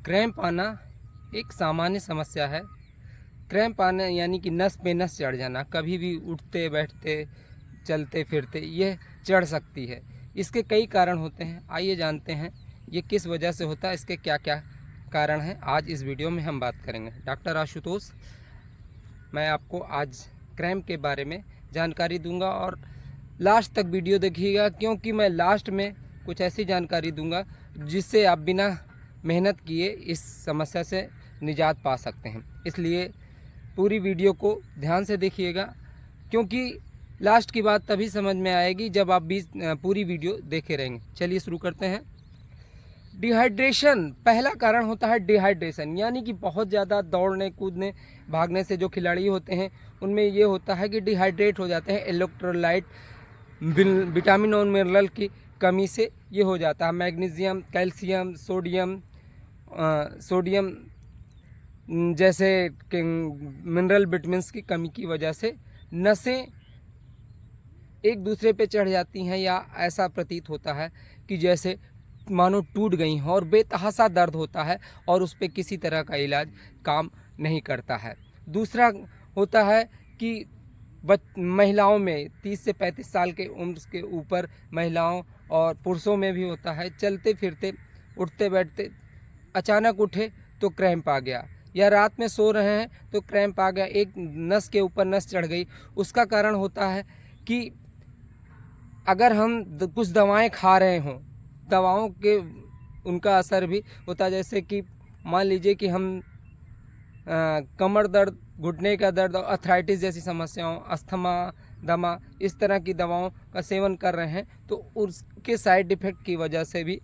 Cramp आना एक सामान्य समस्या है। क्रैम्प आना यानी कि नस पे नस चढ़ जाना, कभी भी उठते बैठते चलते फिरते यह चढ़ सकती है। इसके कई कारण होते हैं, आइए जानते हैं ये किस वजह से होता है, इसके क्या क्या कारण हैं। आज इस वीडियो में हम बात करेंगे। डॉक्टर आशुतोष, मैं आपको आज क्रैम्प के बारे में जानकारी दूंगा और लास्ट तक वीडियो देखिएगा, क्योंकि मैं लास्ट में कुछ ऐसी जानकारी दूंगा जिससे आप बिना मेहनत किए इस समस्या से निजात पा सकते हैं। इसलिए पूरी वीडियो को ध्यान से देखिएगा, क्योंकि लास्ट की बात तभी समझ में आएगी जब आप पूरी वीडियो देखे रहेंगे। चलिए शुरू करते हैं। डिहाइड्रेशन पहला कारण होता है। डिहाइड्रेशन यानी कि बहुत ज़्यादा दौड़ने कूदने भागने से जो खिलाड़ी होते हैं उनमें ये होता है कि डिहाइड्रेट हो जाते हैं। इलेक्ट्रोलाइट, विटामिन और मिनरल की कमी से ये हो जाता है। मैग्नीशियम, कैल्शियम, सोडियम जैसे मिनरल विटामिन्स की कमी की वजह से नसें एक दूसरे पे चढ़ जाती हैं, या ऐसा प्रतीत होता है कि जैसे मानो टूट गई हैं, और बेतहासा दर्द होता है और उस पर किसी तरह का इलाज काम नहीं करता है। दूसरा होता है कि महिलाओं में 30 से 35 साल के उम्र के ऊपर महिलाओं और पुरुषों में भी होता है। चलते फिरते उठते बैठते अचानक उठे तो क्रैम्प आ गया, या रात में सो रहे हैं तो क्रैम्प आ गया, एक नस के ऊपर नस चढ़ गई। उसका कारण होता है कि अगर हम कुछ दवाएं खा रहे हों, दवाओं के उनका असर भी होता है। जैसे कि मान लीजिए कि हम कमर दर्द, घुटने का दर्द और अर्थराइटिस जैसी समस्याओं, अस्थमा, दमा, इस तरह की दवाओं का सेवन कर रहे हैं तो उसके साइड इफ़ेक्ट की वजह से भी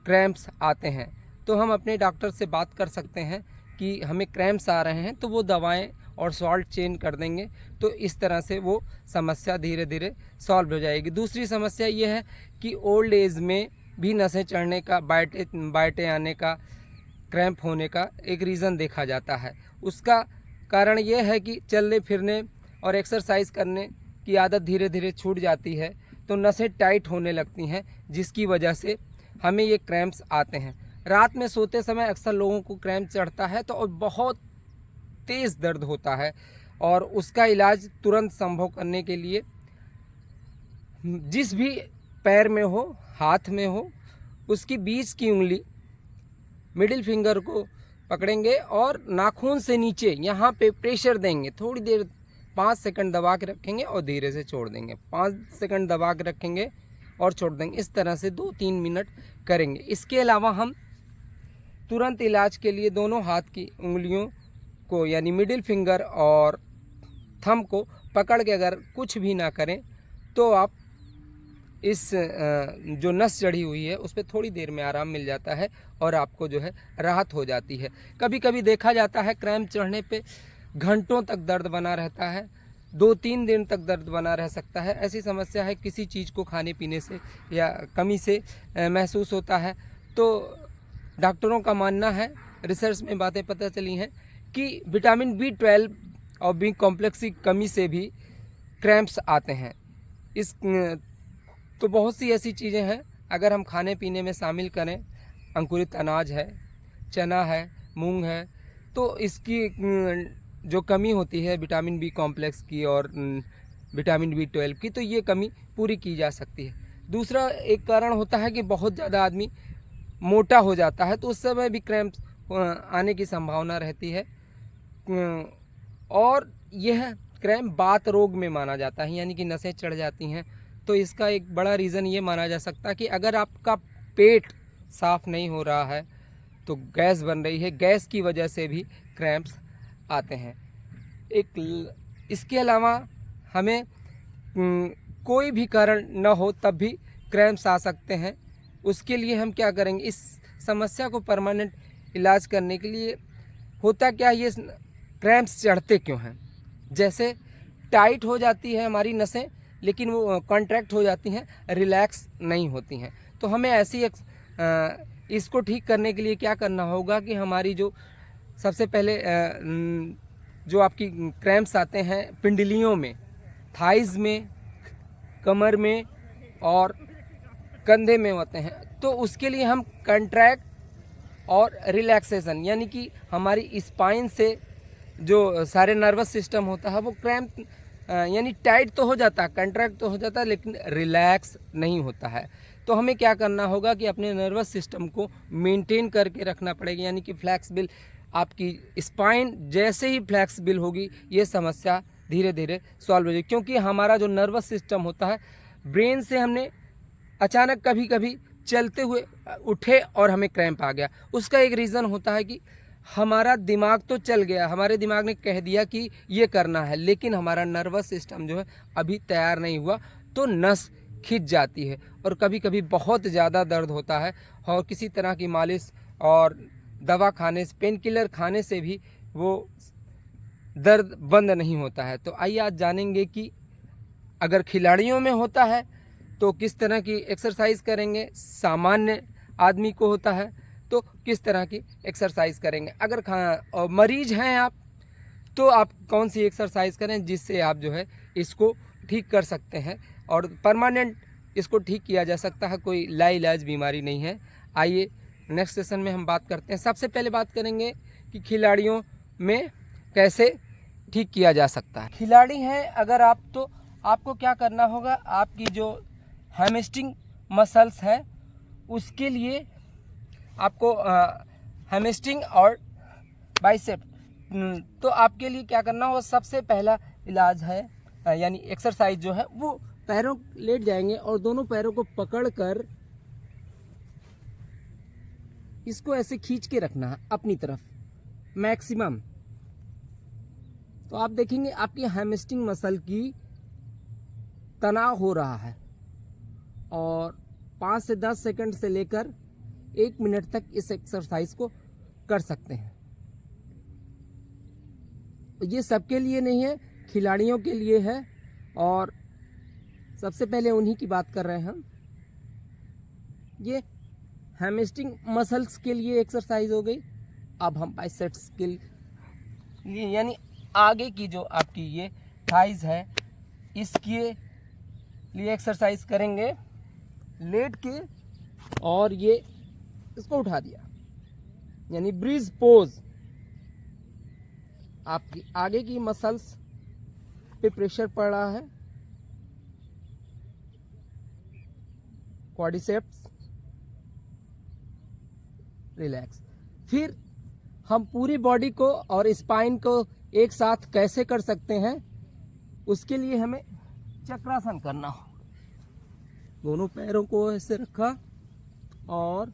क्रैम्प्स आते हैं। तो हम अपने डॉक्टर से बात कर सकते हैं कि हमें क्रैम्प्स आ रहे हैं, तो वो दवाएं और सॉल्ट चेंज कर देंगे, तो इस तरह से वो समस्या धीरे धीरे सॉल्व हो जाएगी। दूसरी समस्या ये है कि ओल्ड एज में भी नसें चढ़ने का, बाइटें आने का, क्रैम्प होने का एक रीज़न देखा जाता है। उसका कारण ये है कि चलने फिरने और एक्सरसाइज करने की आदत धीरे धीरे छूट जाती है, तो नसें टाइट होने लगती हैं, जिसकी वजह से हमें ये क्रैम्प्स आते हैं। रात में सोते समय अक्सर लोगों को क्रैम्प चढ़ता है तो बहुत तेज़ दर्द होता है, और उसका इलाज तुरंत संभव करने के लिए जिस भी पैर में हो, हाथ में हो, उसकी बीच की उंगली, मिडिल फिंगर को पकड़ेंगे और नाखून से नीचे यहाँ पे प्रेशर देंगे। थोड़ी देर 5 सेकंड दबा के रखेंगे और धीरे से छोड़ देंगे। 5 सेकंड दबा के रखेंगे और छोड़ देंगे। इस तरह से 2-3 मिनट करेंगे। इसके अलावा हम तुरंत इलाज के लिए दोनों हाथ की उंगलियों को, यानी मिडिल फिंगर और थंब को पकड़ के अगर कुछ भी ना करें तो आप इस जो नस चढ़ी हुई है उस पर थोड़ी देर में आराम मिल जाता है और आपको जो है राहत हो जाती है। कभी कभी देखा जाता है क्रैम्प चढ़ने पे घंटों तक दर्द बना रहता है, 2-3 दिन तक दर्द बना रह सकता है। ऐसी समस्या है किसी चीज़ को खाने पीने से या कमी से महसूस होता है। तो डॉक्टरों का मानना है, रिसर्च में बातें पता चली हैं कि विटामिन B12 और बी कॉम्प्लेक्स की कमी से भी क्रैम्प्स आते हैं। तो बहुत सी ऐसी चीज़ें हैं, अगर हम खाने पीने में शामिल करें, अंकुरित अनाज है, चना है, मूंग है, तो इसकी जो कमी होती है विटामिन B कॉम्प्लेक्स की और विटामिन B12 की, तो ये कमी पूरी की जा सकती है। दूसरा एक कारण होता है कि बहुत ज़्यादा आदमी मोटा हो जाता है, तो उस समय भी क्रैम्प आने की संभावना रहती है। और यह क्रैम्प बात रोग में माना जाता है, यानी कि नसें चढ़ जाती हैं। तो इसका एक बड़ा रीज़न ये माना जा सकता है कि अगर आपका पेट साफ़ नहीं हो रहा है तो गैस बन रही है, गैस की वजह से भी क्रैम्प्स आते हैं। इसके अलावा हमें कोई भी कारण न हो तब भी क्रैम्प्स आ सकते हैं। उसके लिए हम क्या करेंगे, इस समस्या को परमानेंट इलाज करने के लिए होता क्या, ये क्रैम्प्स चढ़ते क्यों हैं? जैसे टाइट हो जाती है हमारी नसें, लेकिन वो कॉन्ट्रैक्ट हो जाती हैं, रिलैक्स नहीं होती हैं। तो हमें ऐसी इसको ठीक करने के लिए क्या करना होगा कि हमारी जो सबसे पहले जो आपकी क्रैम्प्स आते हैं पिंडलियों में, थाइज़ में, कमर में और कंधे में होते हैं, तो उसके लिए हम कंट्रैक्ट और रिलैक्सेशन, यानी कि हमारी स्पाइन से जो सारे नर्वस सिस्टम होता है वो क्रैम्प यानी टाइट तो हो जाता है, कंट्रैक्ट तो हो जाता है, लेकिन रिलैक्स नहीं होता है। तो हमें क्या करना होगा कि अपने नर्वस सिस्टम को मेंटेन करके रखना पड़ेगा, यानी कि फ्लैक्सिबल, आपकी स्पाइन जैसे ही फ्लैक्सिबल होगी ये समस्या धीरे धीरे सॉल्व हो जाएगी। क्योंकि हमारा जो नर्वस सिस्टम होता है, ब्रेन से हमने अचानक कभी कभी चलते हुए उठे और हमें क्रैम्प आ गया, उसका एक रीज़न होता है कि हमारा दिमाग तो चल गया, हमारे दिमाग ने कह दिया कि ये करना है, लेकिन हमारा नर्वस सिस्टम जो है अभी तैयार नहीं हुआ, तो नस खिंच जाती है और कभी कभी बहुत ज़्यादा दर्द होता है। और किसी तरह की मालिश और दवा खाने से, पेन किलर खाने से भी वो दर्द बंद नहीं होता है। तो आइए आज जानेंगे कि अगर खिलाड़ियों में होता है तो किस तरह की एक्सरसाइज करेंगे, सामान्य आदमी को होता है तो किस तरह की एक्सरसाइज करेंगे, अगर मरीज हैं आप तो आप कौन सी एक्सरसाइज करें जिससे आप जो है इसको ठीक कर सकते हैं और परमानेंट इसको ठीक किया जा सकता है, कोई लाइलाज बीमारी नहीं है। आइए नेक्स्ट सेशन में हम बात करते हैं। सबसे पहले बात करेंगे कि खिलाड़ियों में कैसे ठीक किया जा सकता है। खिलाड़ी हैं अगर आप, तो आपको क्या करना होगा, आपकी जो हैमस्ट्रिंग मसल्स है उसके लिए आपको हैमस्ट्रिंग और बाइसेप, तो आपके लिए क्या करना होगा, सबसे पहला इलाज है यानी एक्सरसाइज जो है वो पैरों लेट जाएंगे और दोनों पैरों को पकड़कर इसको ऐसे खींच के रखना है अपनी तरफ मैक्सिमम। तो आप देखेंगे आपकी हैमस्ट्रिंग मसल की तनाव हो रहा है और 5 से 10 सेकंड से लेकर 1 मिनट तक इस एक्सरसाइज को कर सकते हैं। ये सबके लिए नहीं है, खिलाड़ियों के लिए है और सबसे पहले उन्हीं की बात कर रहे हैं हम। ये हैमस्ट्रिंग मसल्स के लिए एक्सरसाइज हो गई। अब हम बाइसेप्स के लिए यानी आगे की जो आपकी ये थाइज है इसके लिए एक्सरसाइज करेंगे लेट के, और ये इसको उठा दिया यानी ब्रीज पोज। आपकी आगे की मसल्स पे प्रेशर पड़ रहा है, क्वाड्रिसेप्स रिलैक्स। फिर हम पूरी बॉडी को और स्पाइन को एक साथ कैसे कर सकते हैं, उसके लिए हमें चक्रासन करना हो। दोनों पैरों को ऐसे रखा और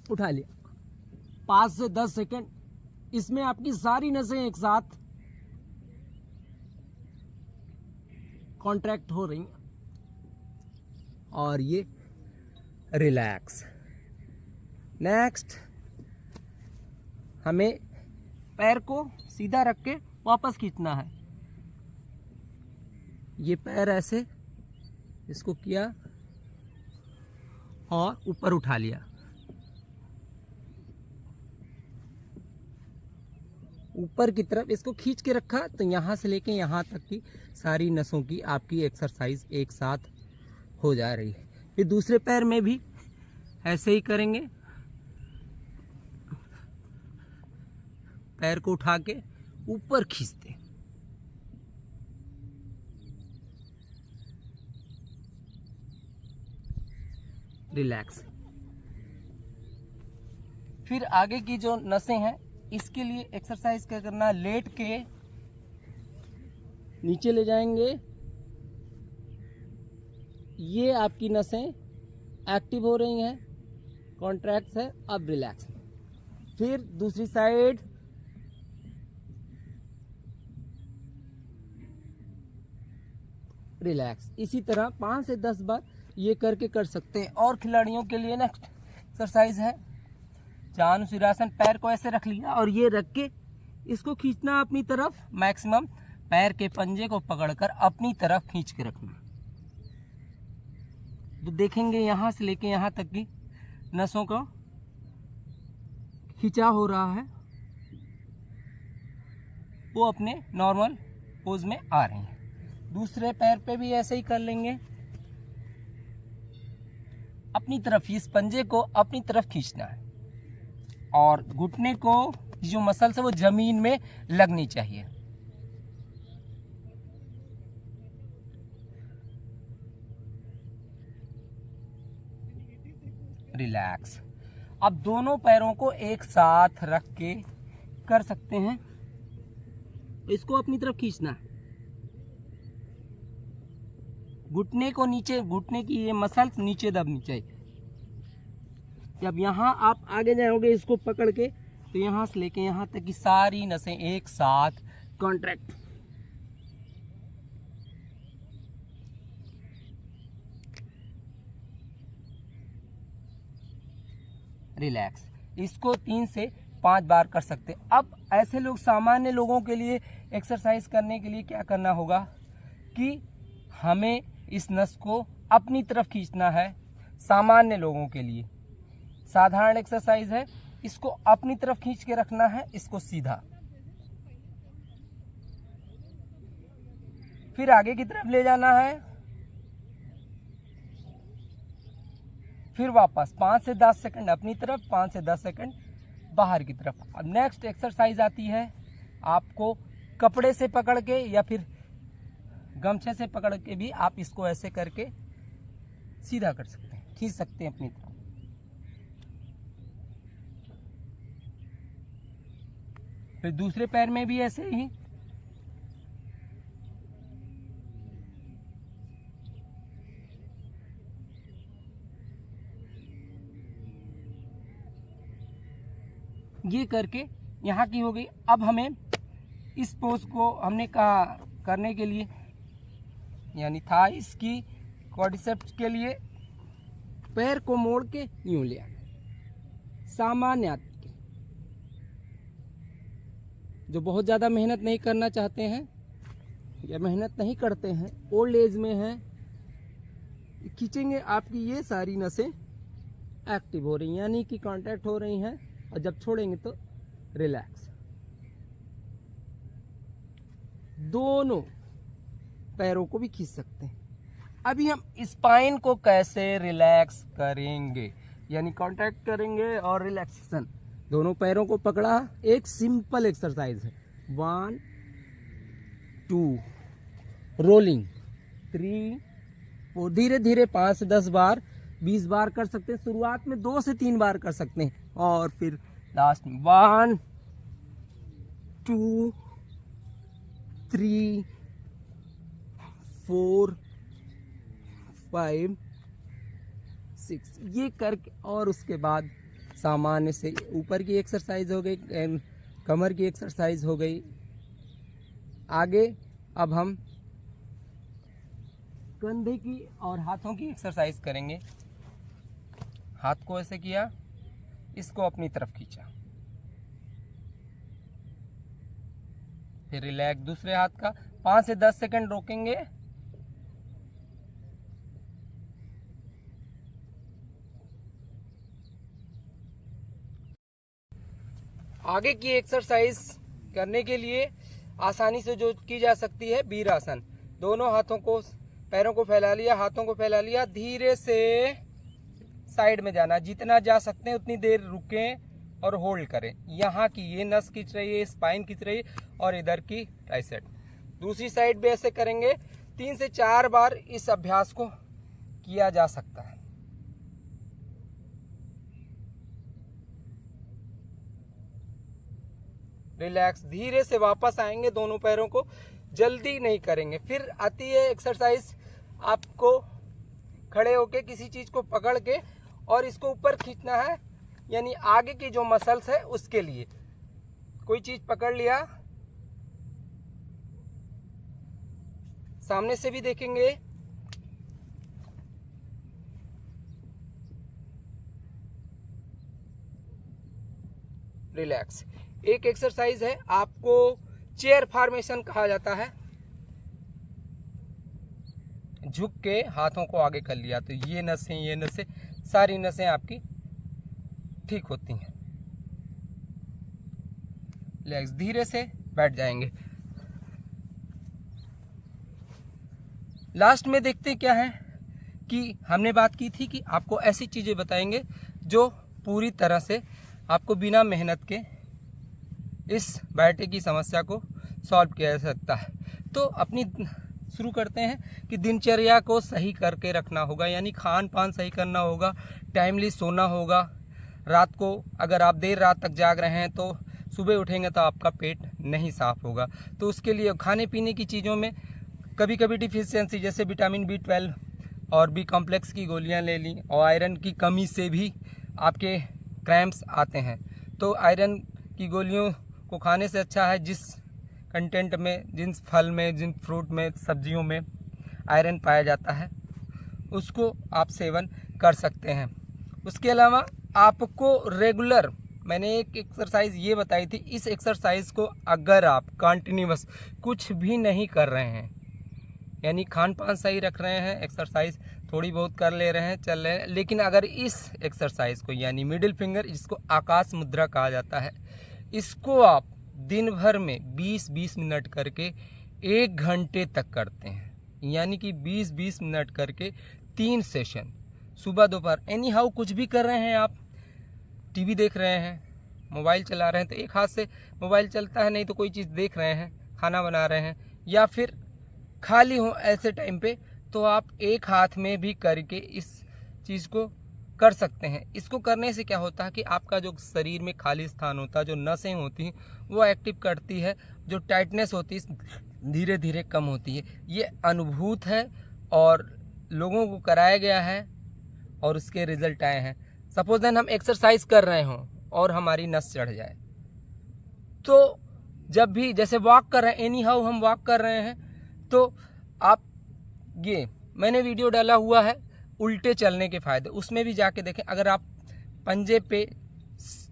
उठा लिया, 5 से 10 सेकंड। इसमें आपकी सारी नसें एक साथ कॉन्ट्रैक्ट हो रही हैं और ये रिलैक्स। नेक्स्ट हमें पैर को सीधा रख के वापस खींचना है। ये पैर ऐसे इसको किया और ऊपर उठा लिया, ऊपर की तरफ इसको खींच के रखा, तो यहाँ से लेके यहाँ तक की सारी नसों की आपकी एक्सरसाइज एक साथ हो जा रही है। फिर दूसरे पैर में भी ऐसे ही करेंगे, पैर को उठा के ऊपर खींचते, रिलैक्स। फिर आगे की जो नसें हैं इसके लिए एक्सरसाइज क्या करना है, लेट के नीचे ले जाएंगे, ये आपकी नसें एक्टिव हो रही हैं, कॉन्ट्रैक्ट है, अब रिलैक्स। फिर दूसरी साइड रिलैक्स। इसी तरह 5 से 10 बार ये करके कर सकते हैं। और खिलाड़ियों के लिए नेक्स्ट एक्सरसाइज है चानुशिरासन। पैर को ऐसे रख लिया और ये रख के इसको खींचना अपनी तरफ, मैक्सिमम पैर के पंजे को पकड़कर अपनी तरफ खींच के रखना। तो देखेंगे यहाँ से लेके यहाँ तक की नसों का खिंचाव हो रहा है, वो अपने नॉर्मल पोज में आ रहे हैं। दूसरे पैर पे भी ऐसे ही कर लेंगे, अपनी अपनी तरफ, इस पंजे को अपनी तरफ खींचना है और घुटने को जो मसल्स है वो जमीन में लगनी चाहिए। रिलैक्स। अब दोनों पैरों को एक साथ रख के कर सकते हैं, इसको अपनी तरफ खींचना है, घुटने को नीचे, घुटने की ये मसल्स नीचे दबनी चाहिए। जब यहाँ आप आगे जाओगे इसको पकड़ के, तो यहाँ से लेके यहाँ तक की सारी नसें एक साथ कॉन्ट्रैक्ट। रिलैक्स। इसको 3 से 5 बार कर सकते हैं। अब ऐसे लोग, सामान्य लोगों के लिए एक्सरसाइज करने के लिए क्या करना होगा कि हमें इस नस को अपनी तरफ खींचना है। सामान्य लोगों के लिए साधारण एक्सरसाइज है, इसको अपनी तरफ खींच के रखना है, इसको सीधा, फिर आगे की तरफ ले जाना है, फिर वापस 5 से 10 सेकंड अपनी तरफ, 5 से 10 सेकंड बाहर की तरफ। अब नेक्स्ट एक्सरसाइज आती है, आपको कपड़े से पकड़ के या फिर गमछे से पकड़ के भी आप इसको ऐसे करके सीधा कर सकते हैं, खींच सकते हैं अपनी तरफ। फिर दूसरे पैर में भी ऐसे ही। ये करके यहाँ की हो गई। अब हमें इस पोज को हमने कहा करने के लिए, यानी थाइस की क्वाड्रिसेप्स के लिए पैर को मोड़ के यूं ले आना। सामान्य जो बहुत ज़्यादा मेहनत नहीं करना चाहते हैं या मेहनत नहीं करते हैं, ओल्ड एज में हैं, खींचेंगे, आपकी ये सारी नसें एक्टिव हो रही हैं, यानी कि कांटेक्ट हो रही हैं, और जब छोड़ेंगे तो रिलैक्स। दोनों पैरों को भी खींच सकते हैं। अभी हम स्पाइन को कैसे रिलैक्स करेंगे, यानी कांटेक्ट करेंगे और रिलैक्सेशन। दोनों पैरों को पकड़ा, एक सिंपल एक्सरसाइज है। 1 2 रोलिंग, 3 4, धीरे धीरे 5 से 10 बार, 20 बार कर सकते हैं। शुरुआत में 2 से 3 बार कर सकते हैं, और फिर लास्ट में 1 2 3 4 5 6 ये करके, और उसके बाद सामान्य से ऊपर की एक्सरसाइज हो गई, कमर की एक्सरसाइज हो गई। आगे अब हम कंधे की और हाथों की एक्सरसाइज करेंगे। हाथ को ऐसे किया, इसको अपनी तरफ खींचा, फिर रिलैक्स दूसरे हाथ का, 5 से 10 सेकंड रोकेंगे, आगे की एक्सरसाइज करने के लिए आसानी से जो की जा सकती है, वीरासन। दोनों हाथों को, पैरों को फैला लिया, हाथों को फैला लिया, धीरे से साइड में जाना, जितना जा सकते हैं उतनी देर रुकें और होल्ड करें। यहाँ की ये नस खींच रही है, स्पाइन खींच रही है, और इधर की ट्राइसेप। दूसरी साइड भी ऐसे करेंगे। 3 से 4 बार इस अभ्यास को किया जा सकता है। रिलैक्स, धीरे से वापस आएंगे, दोनों पैरों को जल्दी नहीं करेंगे। फिर आती है एक्सरसाइज, आपको खड़े होके किसी चीज को पकड़ के और इसको ऊपर खींचना है, यानी आगे की जो मसल्स है उसके लिए। कोई चीज पकड़ लिया, सामने से भी देखेंगे, रिलैक्स। एक एक्सरसाइज है, आपको चेयर फॉर्मेशन कहा जाता है। झुक के हाथों को आगे कर लिया, तो ये नसें सारी नसें आपकी ठीक होती हैं। रिलैक्स, धीरे से बैठ जाएंगे। लास्ट में देखते क्या है कि हमने बात की थी कि आपको ऐसी चीज़ें बताएंगे जो पूरी तरह से आपको बिना मेहनत के इस बैठे की समस्या को सॉल्व किया जा सकता है। तो अपनी शुरू करते हैं कि दिनचर्या को सही करके रखना होगा, यानी खान पान सही करना होगा, टाइमली सोना होगा। रात को अगर आप देर रात तक जाग रहे हैं तो सुबह उठेंगे तो आपका पेट नहीं साफ़ होगा। तो उसके लिए खाने पीने की चीज़ों में कभी कभी डिफिशियंसी, जैसे विटामिन B12 और बी कॉम्प्लेक्स की गोलियां ले ली, और आयरन की कमी से भी आपके क्रैम्प्स आते हैं। तो आयरन की गोलियों को खाने से अच्छा है जिस कंटेंट में, जिन फल में, जिन फ्रूट में, सब्जियों में आयरन पाया जाता है उसको आप सेवन कर सकते हैं। उसके अलावा आपको रेगुलर, मैंने एक एक्सरसाइज ये बताई थी, इस एक्सरसाइज को अगर आप कंटिन्यूअस कुछ भी नहीं कर रहे हैं, यानी खान पान सही रख रहे हैं, एक्सरसाइज थोड़ी बहुत कर ले रहे हैं, चल रहे हैं, लेकिन अगर इस एक्सरसाइज को, यानी मिडिल फिंगर, जिसको आकाश मुद्रा कहा जाता है, इसको आप दिन भर में 20-20 मिनट करके 1 घंटे तक करते हैं, यानी कि 20-20 मिनट करके 3 सेशन, सुबह दोपहर, एनी हाउ कुछ भी कर रहे हैं आप, टीवी देख रहे हैं, मोबाइल चला रहे हैं तो एक हाथ से मोबाइल चलता है, नहीं तो कोई चीज़ देख रहे हैं, खाना बना रहे हैं, या फिर खाली हो ऐसे टाइम पे, तो आप एक हाथ में भी करके इस चीज़ को कर सकते हैं। इसको करने से क्या होता है कि आपका जो शरीर में खाली स्थान होता है, जो नसें होती हैं वो एक्टिव करती है, जो टाइटनेस होती है धीरे धीरे कम होती है। ये अनुभूत है और लोगों को कराया गया है और उसके रिजल्ट आए हैं। सपोज देन हम एक्सरसाइज कर रहे हों और हमारी नस चढ़ जाए, तो जब भी जैसे वॉक कर रहे हैं, एनी हाउ हम वॉक कर रहे हैं, तो आप ये मैंने वीडियो डाला हुआ है उल्टे चलने के फ़ायदे, उसमें भी जाके देखें। अगर आप पंजे पे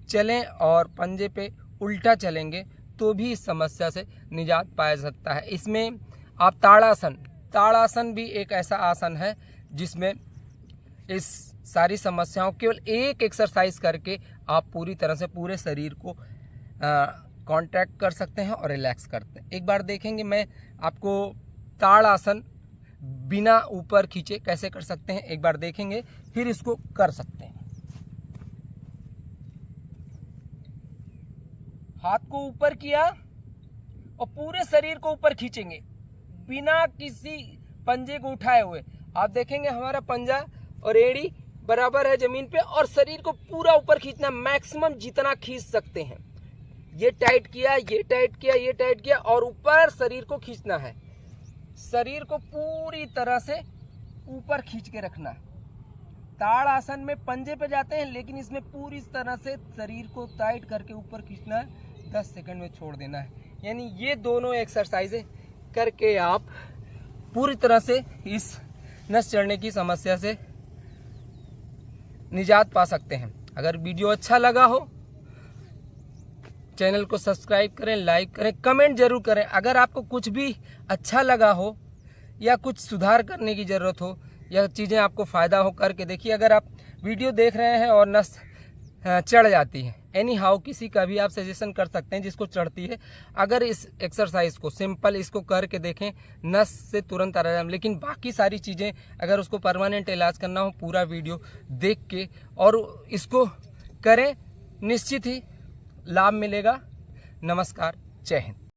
चलें और पंजे पे उल्टा चलेंगे तो भी इस समस्या से निजात पाया जा सकता है। इसमें आप ताड़ासन भी एक ऐसा आसन है जिसमें इस सारी समस्याओं केवल एक एक्सरसाइज करके आप पूरी तरह से पूरे शरीर को कॉन्ट्रैक्ट कर सकते हैं और रिलैक्स करते हैं। एक बार देखेंगे, मैं आपको ताड़ासन बिना ऊपर खींचे कैसे कर सकते हैं एक बार देखेंगे, फिर इसको कर सकते हैं। हाथ को ऊपर किया और पूरे शरीर को ऊपर खींचेंगे बिना किसी पंजे को उठाए हुए। आप देखेंगे हमारा पंजा और एड़ी बराबर है जमीन पे, और शरीर को पूरा ऊपर खींचना, मैक्सिमम जितना खींच सकते हैं। ये टाइट किया, ये टाइट किया, ये टाइट किया, और ऊपर शरीर को खींचना है। शरीर को पूरी तरह से ऊपर खींच के रखना। ताड़ आसन में पंजे पे जाते हैं, लेकिन इसमें पूरी तरह से शरीर को टाइट करके ऊपर खींचना है, 10 सेकंड में छोड़ देना है। यानी ये दोनों एक्सरसाइजें करके आप पूरी तरह से इस नस चढ़ने की समस्या से निजात पा सकते हैं। अगर वीडियो अच्छा लगा हो, चैनल को सब्सक्राइब करें, लाइक करें, कमेंट जरूर करें। अगर आपको कुछ भी अच्छा लगा हो या कुछ सुधार करने की ज़रूरत हो या चीज़ें आपको फ़ायदा हो, करके देखिए। अगर आप वीडियो देख रहे हैं और नस चढ़ जाती है, एनी हाउ किसी का भी आप सजेशन कर सकते हैं जिसको चढ़ती है। अगर इस एक्सरसाइज को सिंपल इसको करके देखें, नस से तुरंत आराम। लेकिन बाकी सारी चीज़ें अगर उसको परमानेंट इलाज करना हो, पूरा वीडियो देख के और इसको करें, निश्चित ही लाभ मिलेगा। नमस्कार, जय हिंद।